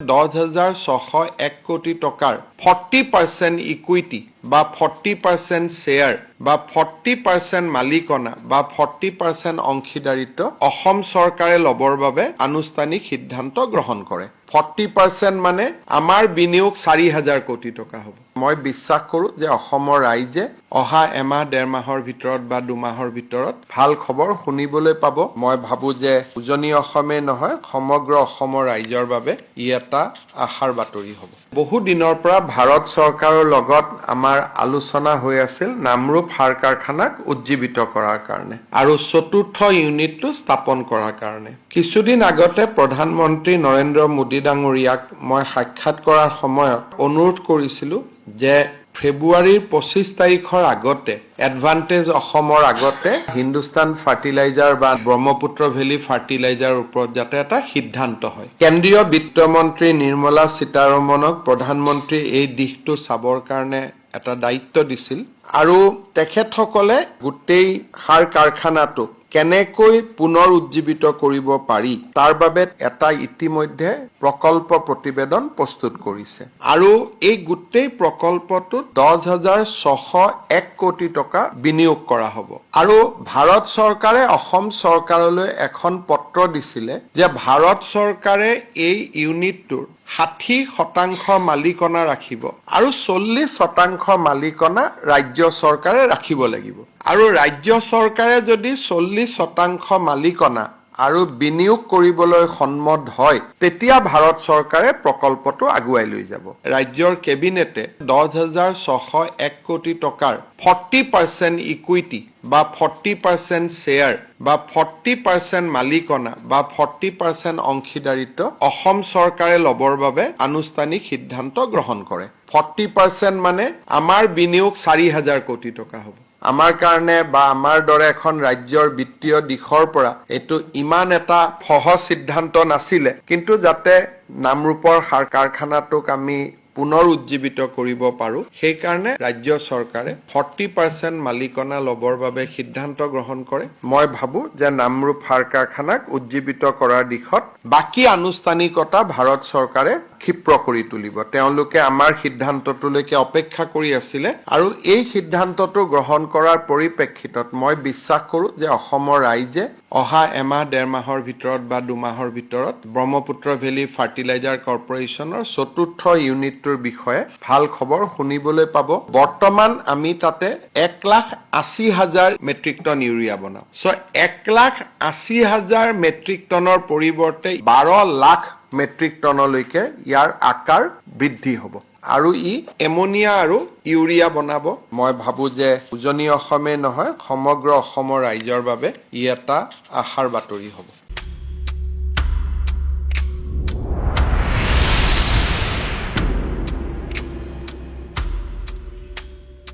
10,601 কোটি টকাৰ 40% ইকুইটি বা 40% শ্বেয়াৰ বা 40% মালিকনা বা 40% অংশীদাৰিত্ব অসম চৰকাৰে লবৰ বাবে আনুষ্ঠানিক সিদ্ধান্ত গ্ৰহণ কৰে। 40% মানে আমাৰ বিনিয়োগ 4,000 কোটি টকা হ'ব। মই বিশ্বাস কৰোঁ যে অসমৰ ৰাইজে অহা এমাহ ডেৰ মাহৰ ভিতৰত বা দুমাহৰ ভিতৰত ভাল খবৰ শুনিবলৈ পাব। মই ভাবোঁ যে উজনি অসমেই নহয় সমগ্ৰ অসমৰ ৰাইজৰ বাবে ই এটা আশাৰ বাতৰি হ'ব। বহু দিনৰ পৰা ভাৰত চৰকাৰৰ লগত আমাৰ আলোচনা হৈ আছিল নামৰূপ সাৰ কাৰখানাক উজ্জীৱিত কৰাৰ কাৰণে আৰু চতুৰ্থ ইউনিটটো স্থাপন কৰাৰ কাৰণে। কিছুদিন আগতে প্ৰধানমন্ত্ৰী নৰেন্দ্ৰ মোদী ডাঙৰীয়াক মই সাক্ষাৎ কৰাৰ সময়ত অনুৰোধ কৰিছিলোঁ যে ফেব্ৰুৱাৰীৰ 25 তাৰিখৰ আগতে এডভান্টেজ অসমৰ আগতে হিন্দুস্তান ফাৰ্টিলাইজাৰ বা ব্ৰহ্মপুত্ৰ ভেলী ফাৰ্টিলাইজাৰৰ ওপৰত যাতে এটা সিদ্ধান্ত হয়। কেন্দ্ৰীয় বিত্তমন্ত্ৰী নিৰ্মলা সীতাৰমণক প্ৰধানমন্ত্ৰী এই দিশটো চাবৰ কাৰণে এটা দায়িত্ব দিছিল আৰু তেখেতসকলে গোটেই সাৰ কাৰখানাটো কেনেকৈ পুনৰ উজ্জীৱিত কৰিব পাৰি তাৰ বাবে এটা ইতিমধ্যে প্ৰকল্প প্ৰতিবেদন প্ৰস্তুত কৰিছে আৰু এই গোটেই প্ৰকল্পটোত 10,601 কোটি টকা বিনিয়োগ কৰা হ'ব আৰু ভাৰত চৰকাৰে অসম চৰকাৰলৈ এখন পত্ৰ দিছিলে যে ভাৰত চৰকাৰে এই ইউনিটটোৰ 60% মালিকনা ৰাখিব আৰু 40% মালিকনা ৰাজ্য চৰকাৰে ৰাখিব লাগিব আৰু ৰাজ্য চৰকাৰে যদি 40% মালিকনা আৰু বিনিয়োগ কৰিবলৈ সন্মত হয় তেতিয়া ভাৰত চৰকাৰে প্ৰকল্পটো আগুৱাই লৈ যাব। ৰাজ্যৰ কেবিনেটে 10,601 কোটি টকাৰ 40% ইকুইটি বা 40% শ্বেয়াৰ বা 40% মালিকনা বা 40% অংশীদাৰিত্ব অসম চৰকাৰে লবৰ বাবে আনুষ্ঠানিক সিদ্ধান্ত গ্ৰহণ কৰে। 40% মানে আমাৰ বিনিয়োগ 4,000 কোটি টকা হ'ব। আমাৰ কাৰণে বা আমাৰ দৰে এখন ৰাজ্যৰ বিত্তীয় দিশৰ পৰা এইটো ইমান এটা সহজ সিদ্ধান্ত নাছিলে, কিন্তু যাতে নামৰূপৰ সাৰ কাৰখানাটোক আমি পুনৰ উজ্জীৱিত কৰিব পাৰোঁ সেইকাৰণে ৰাজ্য চৰকাৰে 40% মালিকনা ল'বৰ বাবে সিদ্ধান্ত গ্ৰহণ কৰে। মই ভাবোঁ যে নামৰূপ সাৰ কাৰখানাক উজ্জীৱিত কৰাৰ দিশত বাকী আনুষ্ঠানিকতা ভাৰত চৰকাৰে ক্ষিপ্ৰ কৰি তুলিব। তেওঁলোকে আমাৰ সিদ্ধান্তটোলৈকে অপেক্ষা কৰি আছিলে আৰু এই সিদ্ধান্তটো গ্ৰহণ কৰাৰ পৰিপ্ৰেক্ষিতত মই বিশ্বাস কৰোঁ যে অসমৰ ৰাইজে অহা এমাহ ডেৰ মাহৰ ভিতৰত বা দুমাহৰ ভিতৰত ব্ৰহ্মপুত্ৰ ভেলী ফাৰ্টিলাইজাৰ কৰ্পৰেশ্যনৰ চতুৰ্থ ইউনিটটোৰ বিষয়ে ভাল খবৰ শুনিবলৈ পাব। বৰ্তমান আমি তাতে 1,80,000 মেট্ৰিক টন ইউৰিয়া বনাওঁ। 1,80,000 মেট্ৰিক টনৰ পৰিৱৰ্তে 12 লাখ মেট্ৰিক টনলৈকে ইয়াৰ আকাৰ বৃদ্ধি হ'ব আৰু ই এমনিয়া আৰু ইউৰিয়া বনাব। মই ভাবোঁ যে উজনি অসমেই নহয় সমগ্ৰ অসমৰ ৰাইজৰ বাবে ই এটা আশাৰ বাতৰি হ'ব।